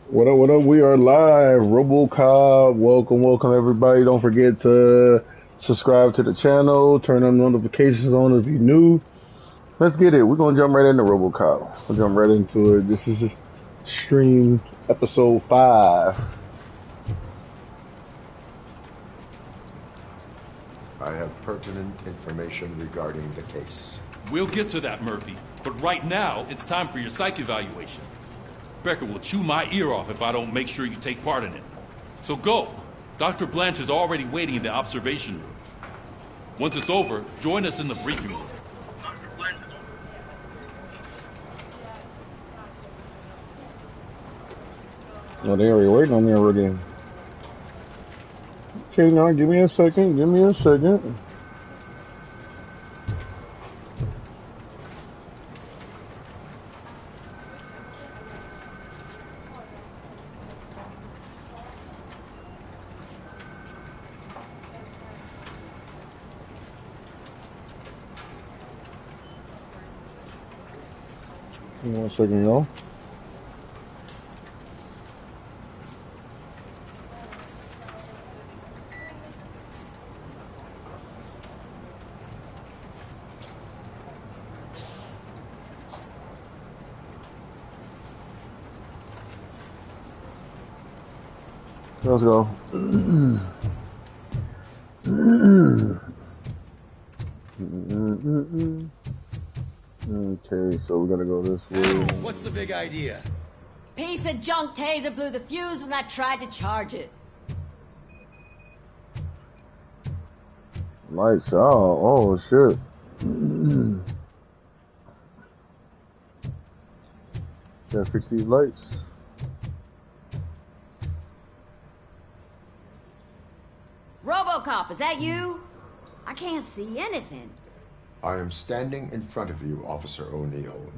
What up? What up? We are live. Robocope. Welcome, welcome everybody. Don't forget to subscribe to the channel. Turn on notifications on if you're new. Let's get it. We're gonna jump right into Robocope. We'll jump right into it. This is stream episode 5. I have pertinent information regarding the case. We'll get to that, Murphy. But right now, it's time for your psych evaluation. Becker will chew my ear off if I don't make sure you take part in it. So go. Dr. Blanche is already waiting in the observation room. Once it's over, join us in the briefing room. Dr. Blanche is over. Oh, they already waiting on me already. Okay, now give me a second. Give me a second. One second, y'all. Let's go. Okay, so we gotta go this way. What's the big idea? Piece of junk taser blew the fuse when I tried to charge it. Lights out. Oh shit. Gotta fix these lights. Robocope, is that you? I can't see anything. I am standing in front of you, Officer O'Neill.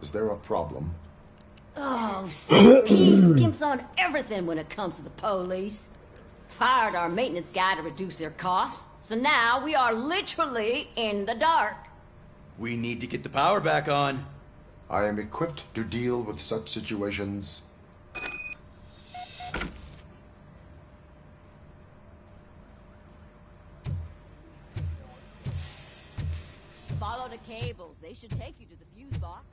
Is there a problem? Oh, CP skimps on everything when it comes to the police. Fired our maintenance guy to reduce their costs, so now we are literally in the dark. We need to get the power back on. I am equipped to deal with such situations. Follow the cables. They should take you to the fuse box.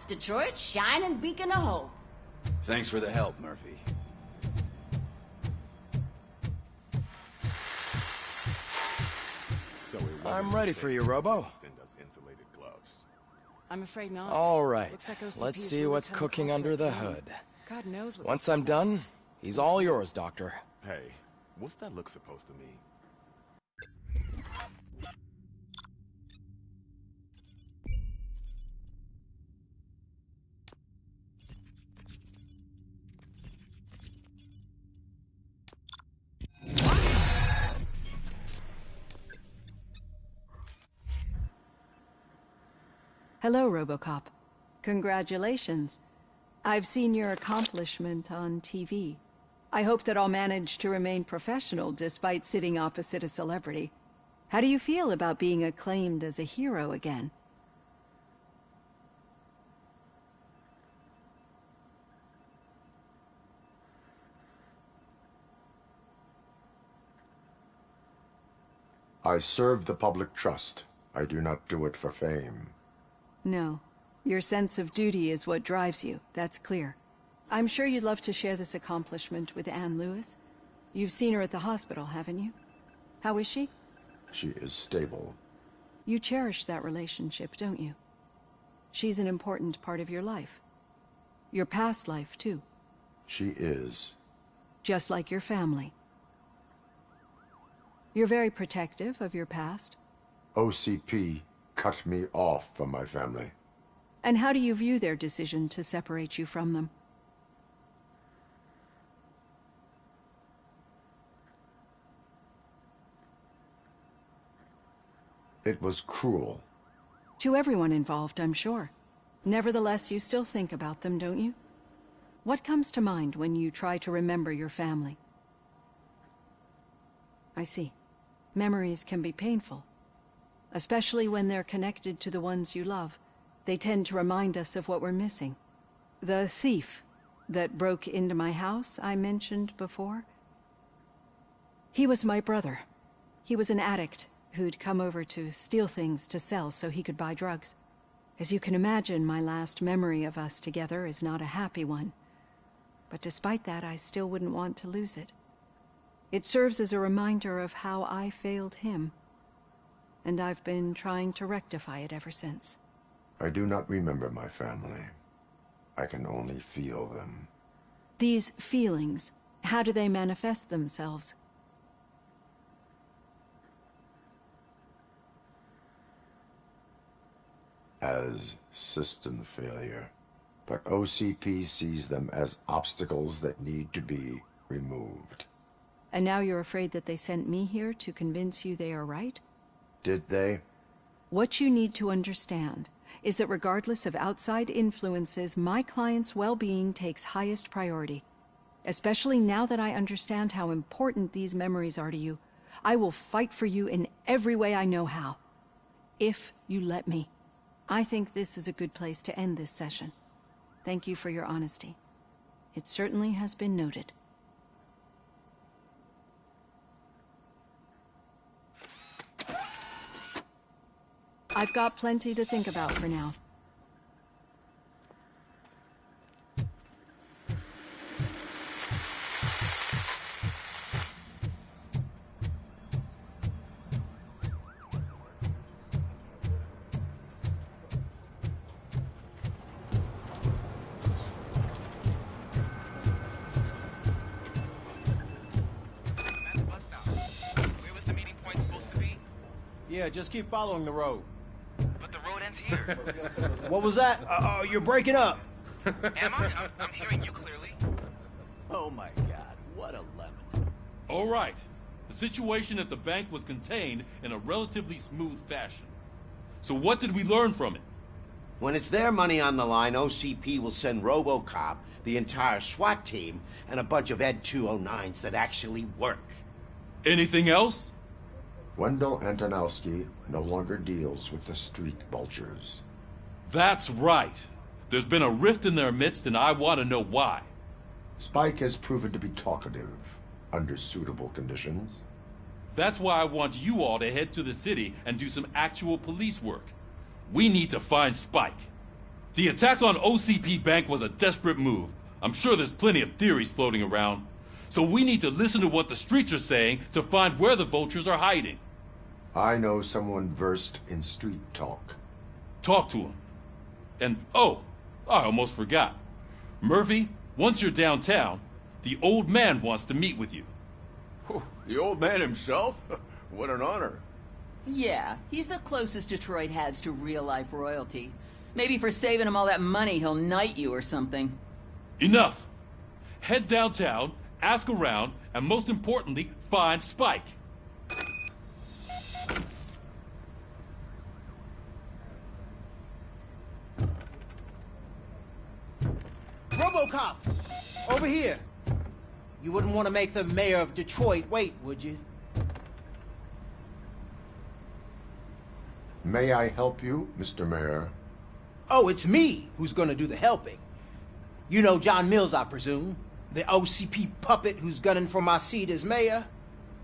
Detroit's shining beacon of hope. Thanks for the help, Murphy. So it wasn't I'm ready for you, Robo. send us insulated gloves. I'm afraid not. All right. Looks like OCP Let's is see really what's coming cooking close under right the now. hood. God knows what. Once I'm done, he's all yours, Doctor. Hey, what's that look supposed to mean? Hello, Robocop. Congratulations. I've seen your accomplishment on TV. I hope that I'll manage to remain professional despite sitting opposite a celebrity. How do you feel about being acclaimed as a hero again? I serve the public trust. I do not do it for fame. No. Your sense of duty is what drives you, that's clear. I'm sure you'd love to share this accomplishment with Anne Lewis. You've seen her at the hospital, haven't you? How is she? She is stable. You cherish that relationship, don't you? She's an important part of your life. Your past life, too. She is. Just like your family. You're very protective of your past. OCP cut me off from my family. And how do you view their decision to separate you from them? It was cruel. To everyone involved, I'm sure. Nevertheless, you still think about them, don't you? What comes to mind when you try to remember your family? I see. Memories can be painful. Especially when they're connected to the ones you love. They tend to remind us of what we're missing. The thief that broke into my house I mentioned before? He was my brother. He was an addict who'd come over to steal things to sell so he could buy drugs. As you can imagine, my last memory of us together is not a happy one. But despite that, I still wouldn't want to lose it. It serves as a reminder of how I failed him. And I've been trying to rectify it ever since. I do not remember my family. I can only feel them. These feelings, how do they manifest themselves? As system failure. But OCP sees them as obstacles that need to be removed. And now you're afraid that they sent me here to convince you they are right? Did they? What you need to understand is that regardless of outside influences, my client's well-being takes highest priority. Especially now that I understand how important these memories are to you, I will fight for you in every way I know how. If you let me. I think this is a good place to end this session. Thank you for your honesty. It certainly has been noted. I've got plenty to think about for now. Where was the meeting point supposed to be? Yeah, just keep following the road. But the road ends here. What was that? You're breaking up. Am I? I'm hearing you clearly. Oh my god, what a lemon. All right. The situation at the bank was contained in a relatively smooth fashion. So what did we learn from it? When it's their money on the line, OCP will send Robocop, the entire SWAT team, and a bunch of Ed 209s that actually work. Anything else? Wendell Antonowski no longer deals with the street vultures. That's right. There's been a rift in their midst, and I want to know why. Spike has proven to be talkative, under suitable conditions. That's why I want you all to head to the city and do some actual police work. We need to find Spike. The attack on OCP Bank was a desperate move. I'm sure there's plenty of theories floating around. So we need to listen to what the streets are saying to find where the vultures are hiding. I know someone versed in street talk. Talk to him. And, oh, I almost forgot. Murphy, once you're downtown, the old man wants to meet with you. Oh, the old man himself? What an honor. Yeah, he's the closest Detroit has to real-life royalty. Maybe for saving him all that money, he'll knight you or something. Enough! Head downtown, ask around, and most importantly, find Spike. Robocop! Over here! You wouldn't want to make the mayor of Detroit wait, would you? May I help you, Mr. Mayor? Oh, it's me who's gonna do the helping. You know John Mills, I presume? The OCP puppet who's gunning for my seat as mayor?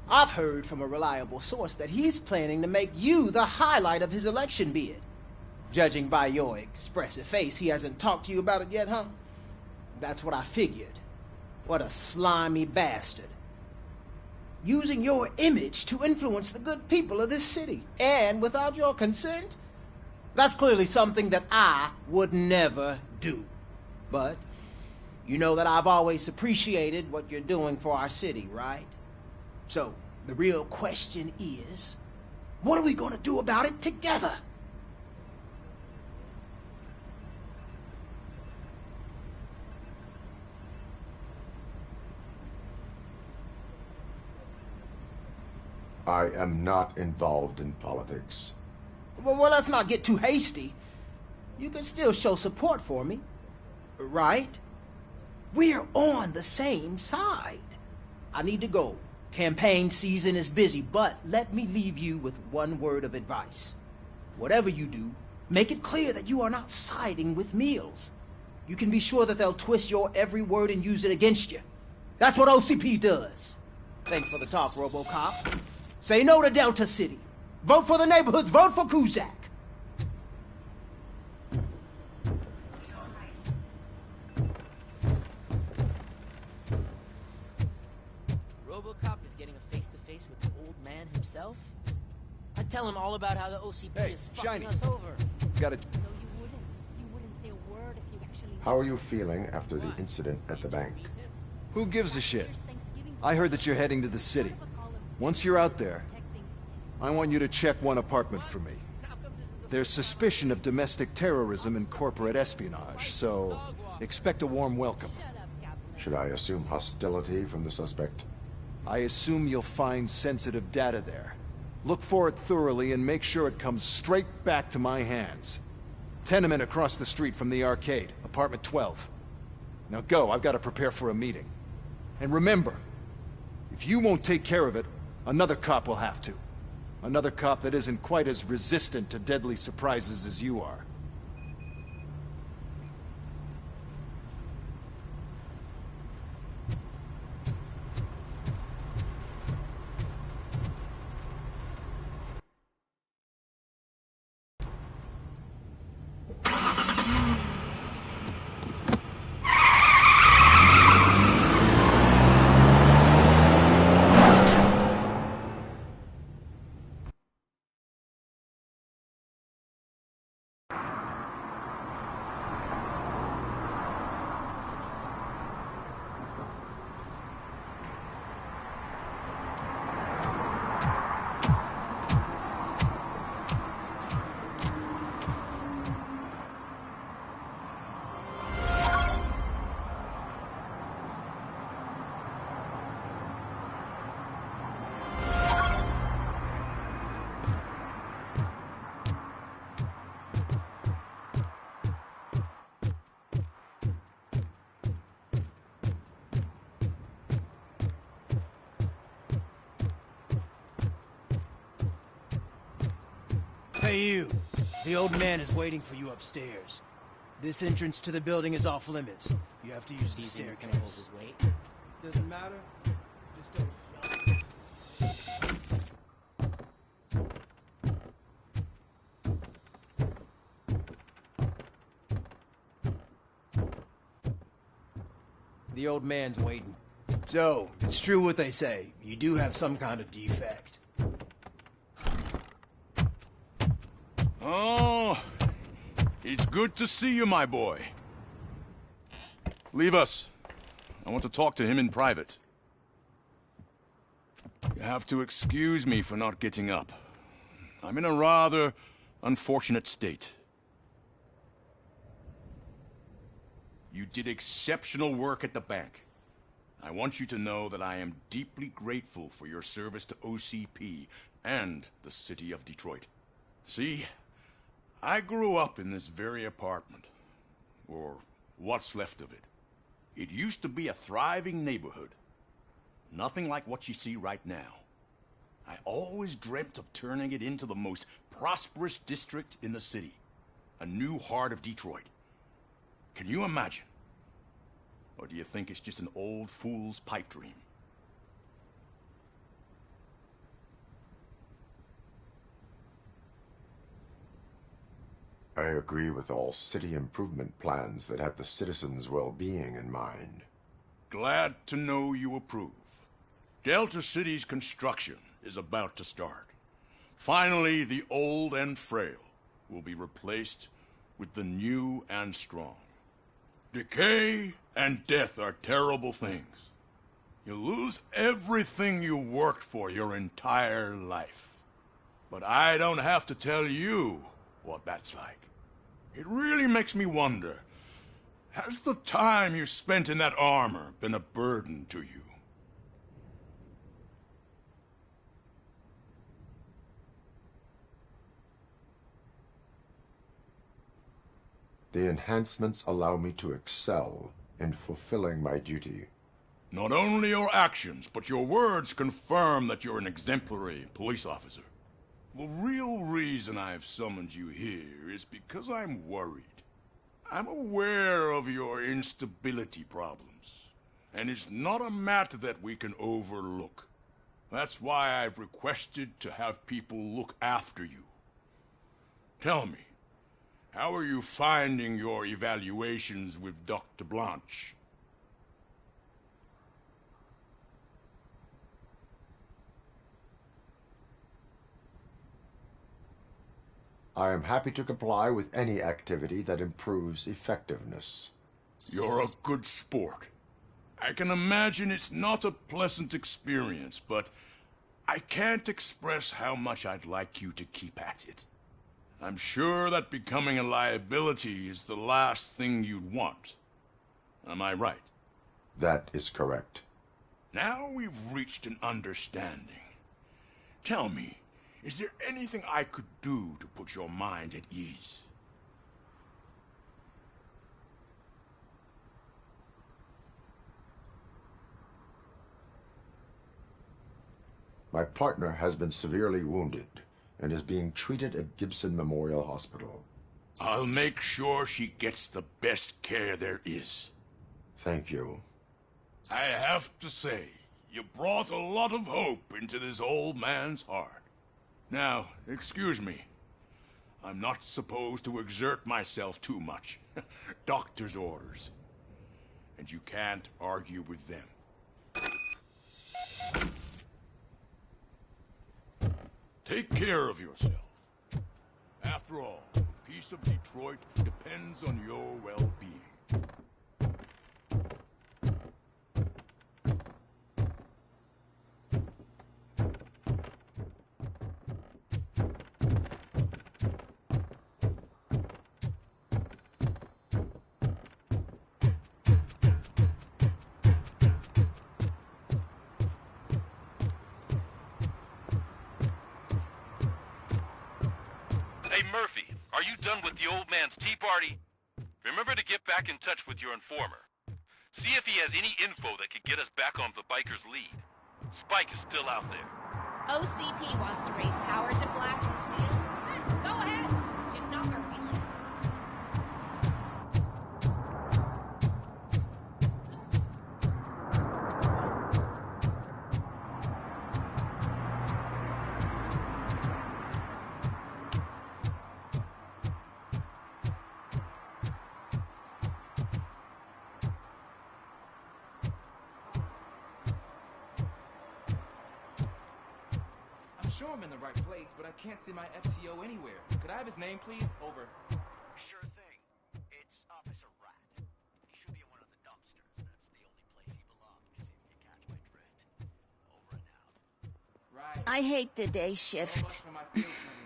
I've heard from a reliable source that he's planning to make you the highlight of his election bid. Judging by your expressive face, he hasn't talked to you about it yet, huh? That's what I figured. What a slimy bastard. Using your image to influence the good people of this city, and without your consent? That's clearly something that I would never do. But you know that I've always appreciated what you're doing for our city, right? So, the real question is, what are we gonna do about it together? I am not involved in politics. Well, let's not get too hasty. You can still show support for me, right? We're on the same side. I need to go. Campaign season is busy, but let me leave you with one word of advice. Whatever you do, make it clear that you are not siding with Mills. You can be sure that they'll twist your every word and use it against you. That's what OCP does. Thanks for the talk, Robocop. Say no to Delta City. Vote for the neighborhoods. Vote for Kuzak. Robocop is getting a face-to-face with the old man himself? I'd tell him all about how the OCP is fucking us over. Got it. No, you wouldn't. You wouldn't say a word if you actually... How are you feeling after the incident at the bank? Who gives a shit? I heard that you're heading to the city. Once you're out there, I want you to check one apartment for me. There's suspicion of domestic terrorism and corporate espionage, so expect a warm welcome. Should I assume hostility from the suspect? I assume you'll find sensitive data there. Look for it thoroughly and make sure it comes straight back to my hands. Tenement across the street from the arcade, apartment 12. Now go, I've got to prepare for a meeting. And remember, if you won't take care of it, another cop will have to. Another cop that isn't quite as resistant to deadly surprises as you are. Hey you, the old man is waiting for you upstairs. This entrance to the building is off limits. You have to use the staircase. Gonna hold his weight. Doesn't matter. Just don't. The old man's waiting. So, it's true what they say. You do have some kind of defect. Oh, it's good to see you, my boy. Leave us. I want to talk to him in private. You have to excuse me for not getting up. I'm in a rather unfortunate state. You did exceptional work at the bank. I want you to know that I am deeply grateful for your service to OCP and the city of Detroit. See, I grew up in this very apartment, or what's left of it. It used to be a thriving neighborhood. Nothing like what you see right now. I always dreamt of turning it into the most prosperous district in the city. A new heart of Detroit. Can you imagine? Or do you think it's just an old fool's pipe dream? I agree with all city improvement plans that have the citizens' well-being in mind. Glad to know you approve. Delta City's construction is about to start. Finally, the old and frail will be replaced with the new and strong. Decay and death are terrible things. You lose everything you worked for your entire life. But I don't have to tell you what that's like. It really makes me wonder, has the time you spent in that armor been a burden to you? The enhancements allow me to excel in fulfilling my duty. Not only your actions, but your words confirm that you're an exemplary police officer. The real reason I've summoned you here is because I'm worried. I'm aware of your instability problems, and it's not a matter that we can overlook. That's why I've requested to have people look after you. Tell me, how are you finding your evaluations with Dr. Blanche? I am happy to comply with any activity that improves effectiveness. You're a good sport. I can imagine it's not a pleasant experience, but I can't express how much I'd like you to keep at it. I'm sure that becoming a liability is the last thing you'd want. Am I right? That is correct. Now we've reached an understanding. Tell me, is there anything I could do to put your mind at ease? My partner has been severely wounded and is being treated at Gibson Memorial Hospital. I'll make sure she gets the best care there is. Thank you. I have to say, you brought a lot of hope into this old man's heart. Now, excuse me. I'm not supposed to exert myself too much. Doctor's orders. And you can't argue with them. Take care of yourself. After all, the peace of Detroit depends on your well-being. Hey, Murphy, are you done with the old man's tea party? Remember to get back in touch with your informer. See if he has any info that could get us back on the biker's lead. Spike is still out there. OCP wants to raise towers and blast and steel. Go ahead. Just not where we live. but I can't see my FTO anywhere. Could I have his name, please? Over. Sure thing. It's Officer Rat. He should be in one of the dumpsters. That's the only place he belongs, if you catch my drift. Over and out. Right. I hate the day shift. So much for my field training.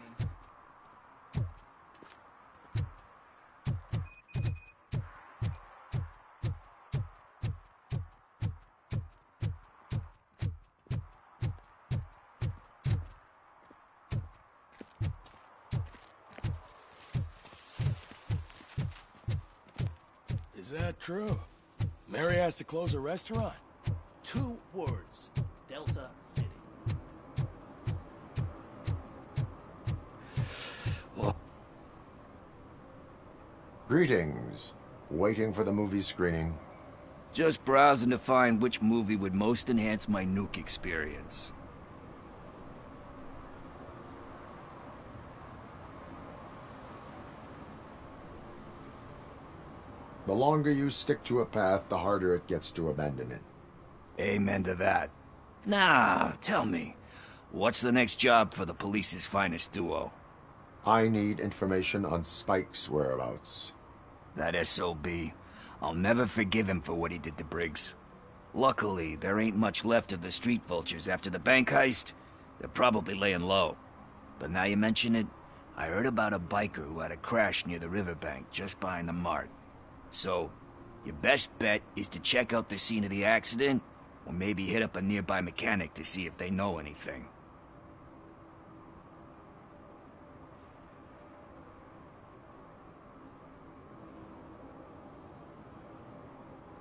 Is that true? Mary has to close a restaurant? 2 words. Delta City. Greetings. Waiting for the movie screening. Just browsing to find which movie would most enhance my nuke experience. The longer you stick to a path, the harder it gets to abandon it. Amen to that. Nah, tell me, what's the next job for the police's finest duo? I need information on Spike's whereabouts. That SOB. I'll never forgive him for what he did to Briggs. Luckily, there ain't much left of the street vultures after the bank heist. They're probably laying low. But now you mention it, I heard about a biker who had a crash near the riverbank just behind the mart. So, your best bet is to check out the scene of the accident, or maybe hit up a nearby mechanic to see if they know anything.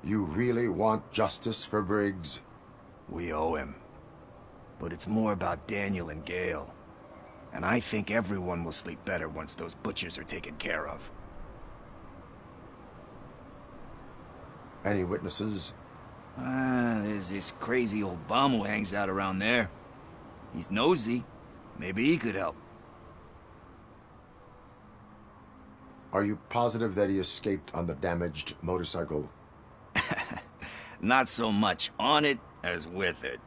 You really want justice for Briggs? We owe him. But it's more about Daniel and Gale. And I think everyone will sleep better once those butchers are taken care of. Any witnesses? There's this crazy old bum who hangs out around there. He's nosy. Maybe he could help. Are you positive that he escaped on the damaged motorcycle? Not so much on it as with it.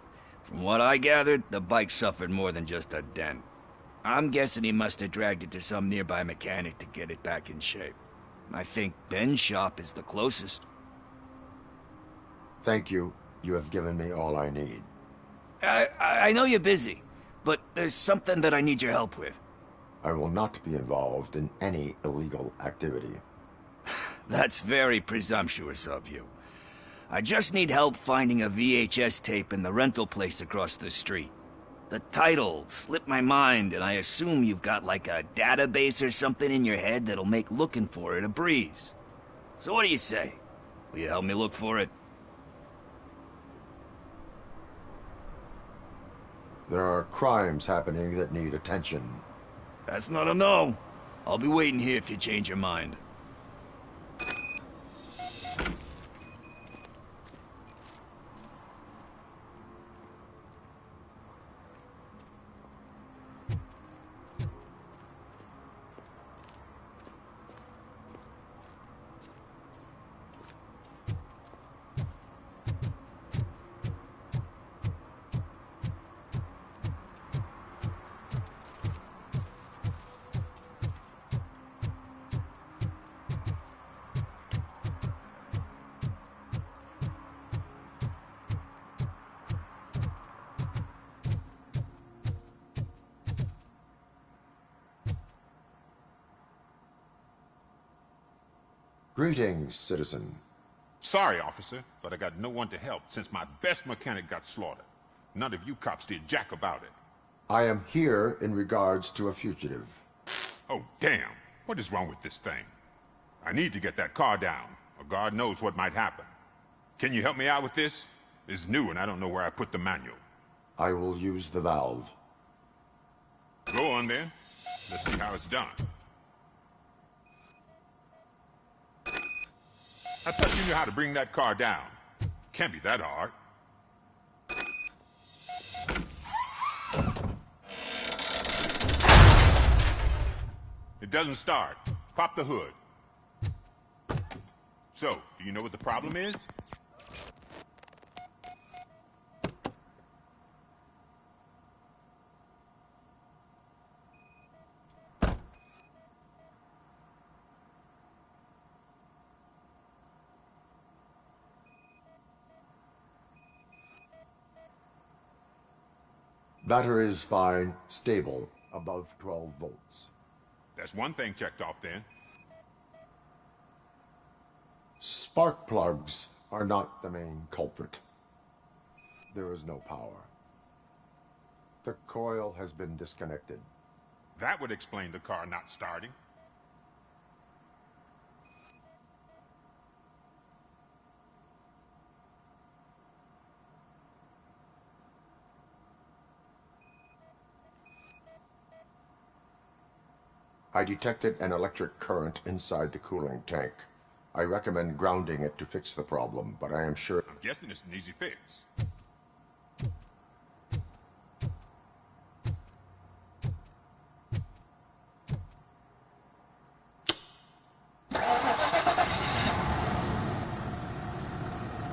From what I gathered, the bike suffered more than just a dent. I'm guessing he must have dragged it to some nearby mechanic to get it back in shape. I think Ben's shop is the closest. Thank you. You have given me all I need. I know you're busy, but there's something that I need your help with. I will not be involved in any illegal activity. That's very presumptuous of you. I just need help finding a VHS tape in the rental place across the street. The title slipped my mind, and I assume you've got like a database or something in your head that'll make looking for it a breeze. So what do you say? Will you help me look for it? There are crimes happening that need attention. That's not a no. I'll be waiting here if you change your mind. Greetings, citizen. Sorry, officer, but I got no one to help since my best mechanic got slaughtered. None of you cops did jack about it. I am here in regards to a fugitive. Oh, damn. What is wrong with this thing? I need to get that car down, or God knows what might happen. Can you help me out with this? It's new and I don't know where I put the manual. I will use the valve. Go on then. Let's see how it's done. I thought you knew how to bring that car down. Can't be that hard. It doesn't start. Pop the hood. So, do you know what the problem is? Battery's fine, stable, above 12 volts. That's one thing checked off then. Spark plugs are not the main culprit. There is no power. The coil has been disconnected. That would explain the car not starting. I detected an electric current inside the cooling tank. I recommend grounding it to fix the problem, but I am sure... I'm guessing it's an easy fix.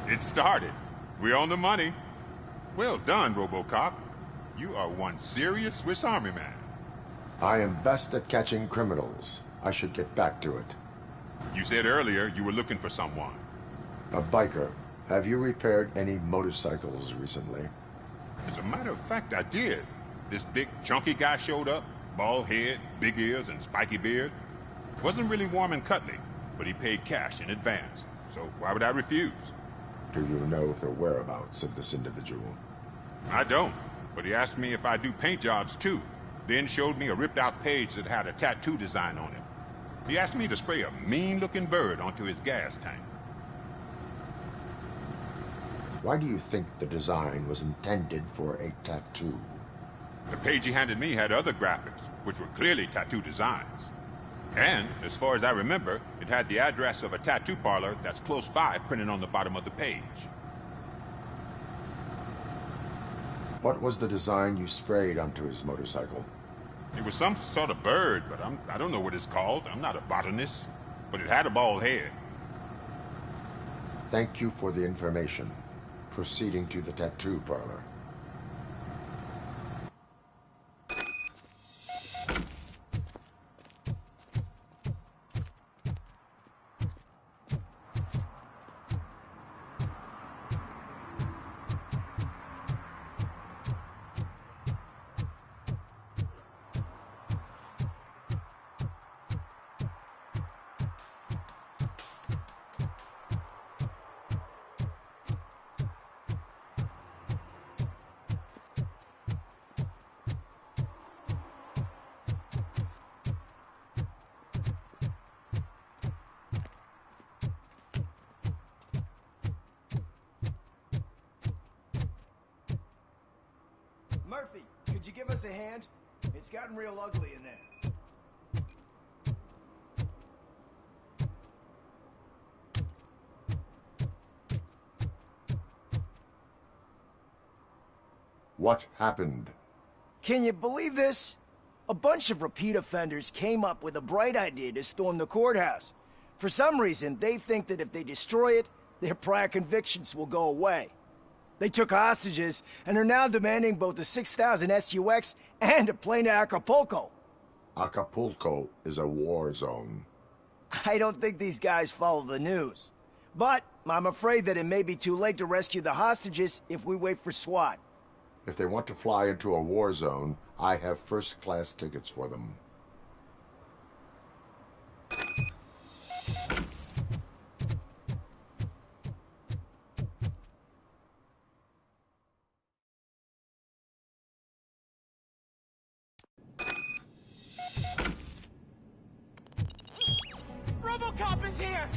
It started. We're on the money. Well done, Robocop. You are one serious Swiss Army man. I am best at catching criminals. I should get back to it. You said earlier you were looking for someone. A biker. Have you repaired any motorcycles recently? As a matter of fact, I did. This big, chunky guy showed up. Bald head, big ears, and spiky beard. Wasn't really warm and cuddly, but he paid cash in advance. So why would I refuse? Do you know the whereabouts of this individual? I don't, but he asked me if I do paint jobs too. Then showed me a ripped-out page that had a tattoo design on it. He asked me to spray a mean-looking bird onto his gas tank. Why do you think the design was intended for a tattoo? The page he handed me had other graphics, which were clearly tattoo designs. And, as far as I remember, it had the address of a tattoo parlor that's close by printed on the bottom of the page. What was the design you sprayed onto his motorcycle? It was some sort of bird, but I don't know what it's called. I'm not a botanist. But it had a bald head. Thank you for the information. Proceeding to the tattoo parlor. Murphy, could you give us a hand? It's gotten real ugly in there. What happened? Can you believe this? A bunch of repeat offenders came up with a bright idea to storm the courthouse. For some reason, they think that if they destroy it, their prior convictions will go away. They took hostages and are now demanding both the 6,000 SUX and a plane to Acapulco. Acapulco is a war zone. I don't think these guys follow the news. But I'm afraid that it may be too late to rescue the hostages if we wait for SWAT. If they want to fly into a war zone, I have first-class tickets for them. Robocop is here!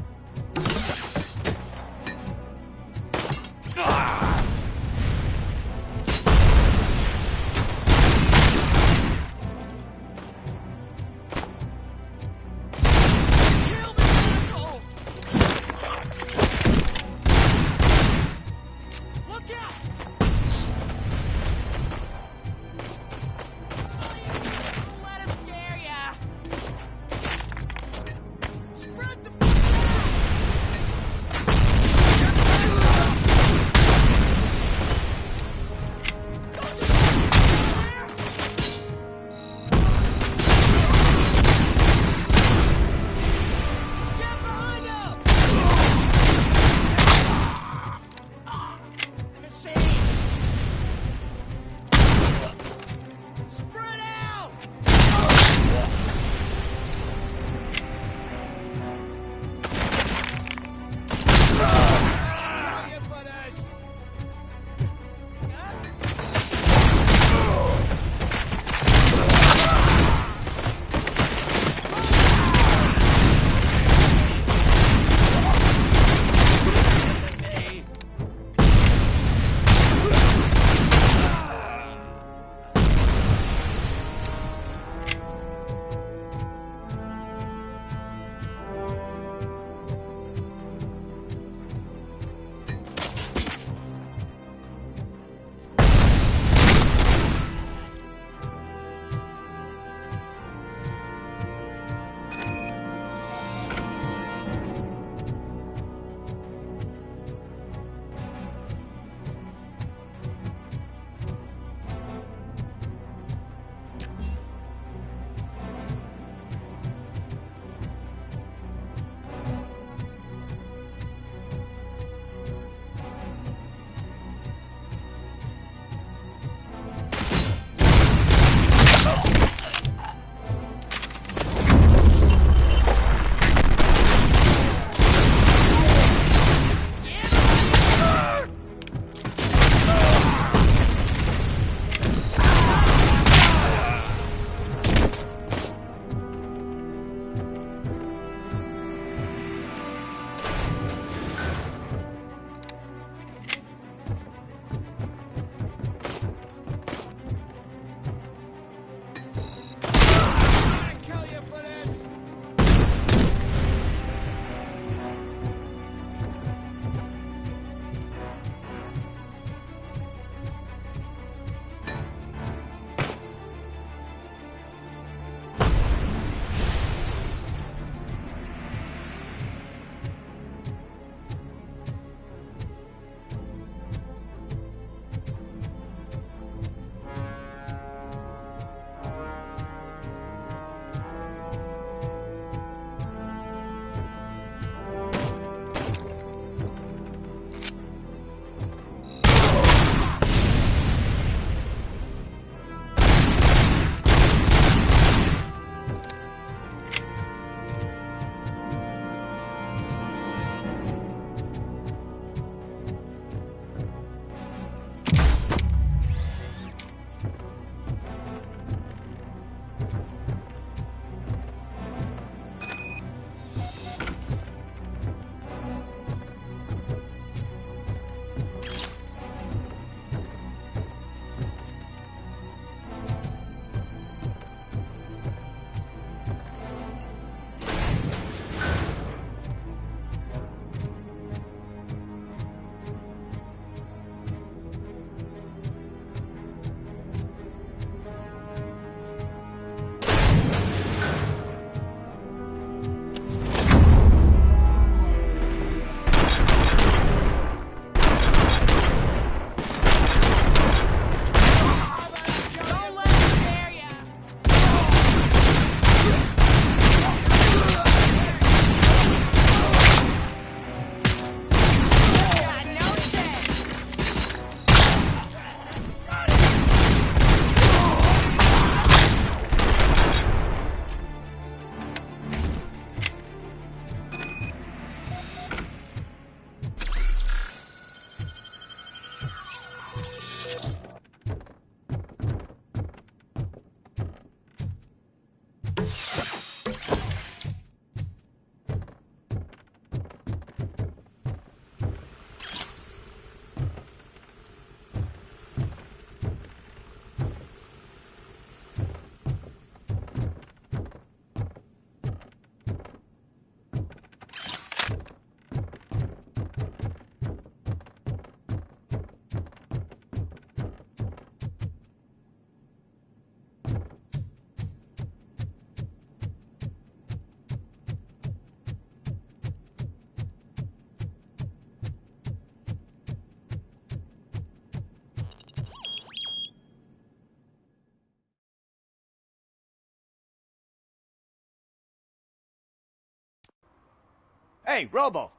Hey, Robo.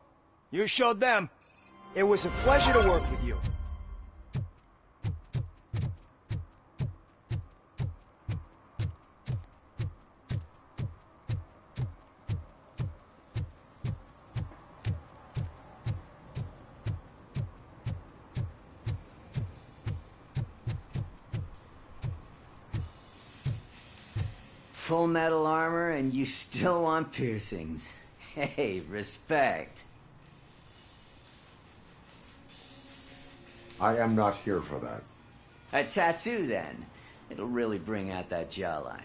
You showed them. It was a pleasure to work with you. Full metal armor and you still want piercings. Hey, respect. I am not here for that. A tattoo, then. It'll really bring out that jawline.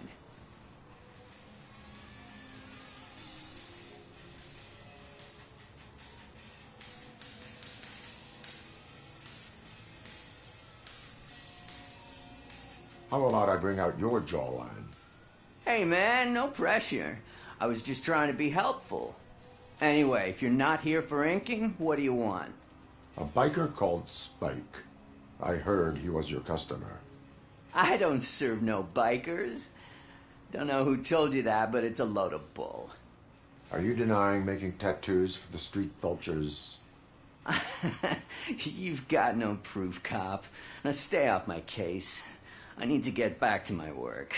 How about I bring out your jawline? Hey, man, no pressure. I was just trying to be helpful. Anyway, if you're not here for inking, what do you want? A biker called Spike. I heard he was your customer. I don't serve no bikers. Don't know who told you that, but it's a load of bull. Are you denying making tattoos for the street vultures? You've got no proof, cop. Now stay off my case. I need to get back to my work.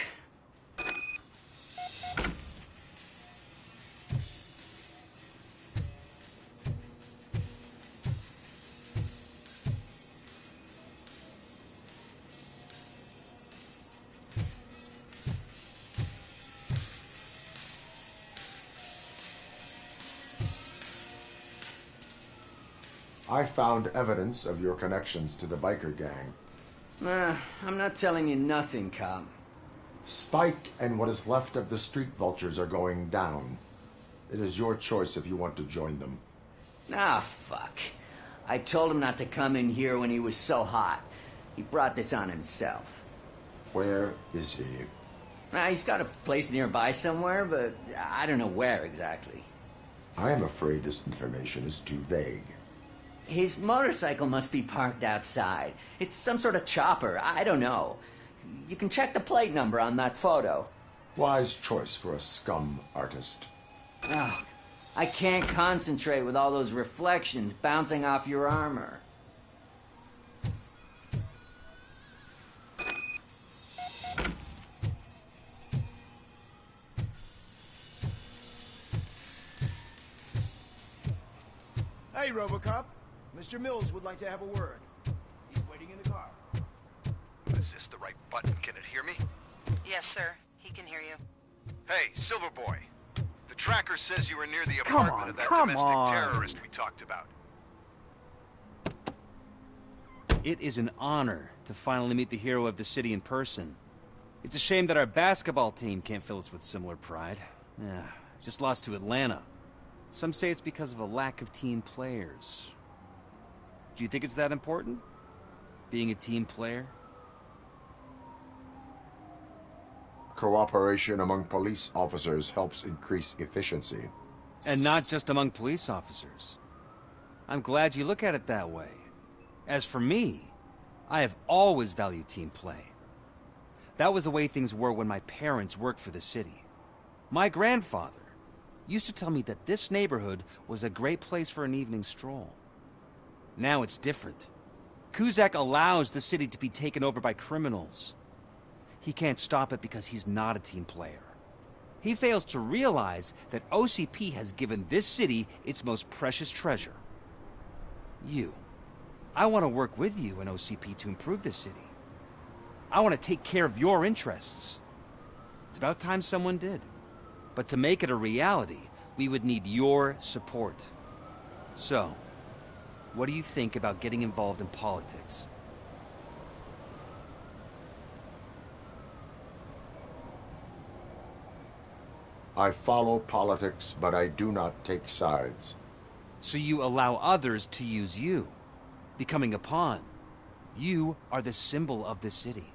I found evidence of your connections to the biker gang. I'm not telling you nothing, cop. Spike and what is left of the street vultures are going down. It is your choice if you want to join them. Ah, fuck. I told him not to come in here when he was so hot. He brought this on himself. Where is he? He's got a place nearby somewhere, but I don't know where exactly. I am afraid this information is too vague. His motorcycle must be parked outside. It's some sort of chopper. I don't know. You can check the plate number on that photo. Wise choice for a scum artist. Oh, I can't concentrate with all those reflections bouncing off your armor. Hey, Robocop. Mr. Mills would like to have a word. He's waiting in the car. Is this the right button? Can it hear me? Yes, sir. He can hear you. Hey, Silverboy. The tracker says you were near the apartment of that domestic terrorist we talked about. It is an honor to finally meet the hero of the city in person. It's a shame that our basketball team can't fill us with similar pride. Yeah, just lost to Atlanta. Some say it's because of a lack of team players. Do you think it's that important? Being a team player? Cooperation among police officers helps increase efficiency. And not just among police officers. I'm glad you look at it that way. As for me, I have always valued team play. That was the way things were when my parents worked for the city. My grandfather used to tell me that this neighborhood was a great place for an evening stroll. Now it's different. Kuzak allows the city to be taken over by criminals. He can't stop it because he's not a team player. He fails to realize that OCP has given this city its most precious treasure. You. I want to work with you and OCP to improve this city. I want to take care of your interests. It's about time someone did. But to make it a reality, we would need your support. So, what do you think about getting involved in politics? I follow politics, but I do not take sides. So you allow others to use you, becoming a pawn. You are the symbol of the city.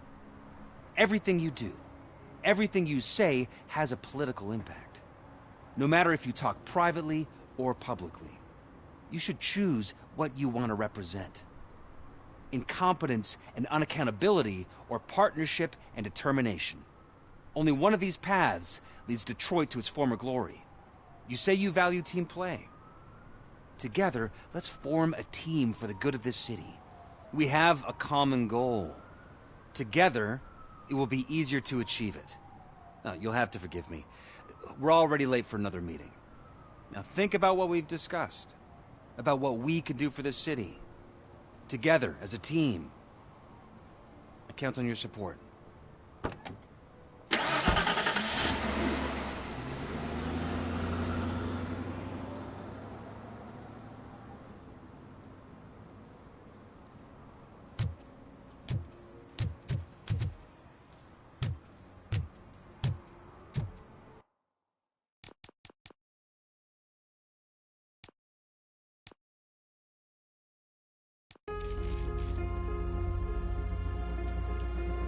Everything you do, everything you say has a political impact. No matter if you talk privately or publicly. You should choose what you want to represent. Incompetence and unaccountability, or partnership and determination. Only one of these paths leads Detroit to its former glory. You say you value team play. Together, let's form a team for the good of this city. We have a common goal. Together, it will be easier to achieve it. Now, you'll have to forgive me. We're already late for another meeting. Now think about what we've discussed. About what we can do for this city. Together, as a team. I count on your support.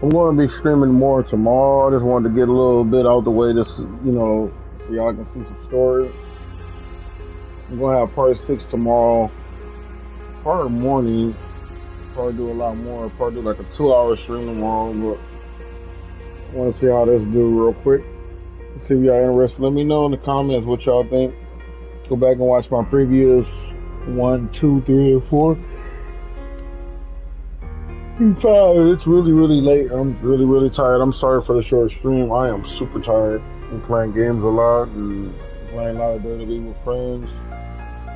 I'm going to be streaming more tomorrow. I just wanted to get a little bit out the way, just, so y'all can see some story. I'm going to have part 6 tomorrow. Part of the morning, probably do a lot more. Probably do like a 2-hour stream tomorrow, but I want to see how this do real quick. See if y'all interested. Let me know in the comments what y'all think. Go back and watch my previous 1, 2, 3, and 4. 5. It's really late. I'm really tired. I'm sorry for the short stream. I am super tired. I'm playing games a lot and playing a lot of WWE with friends.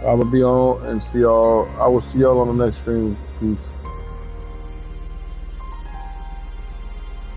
I will be on and see y'all. I will see y'all on the next stream. Peace.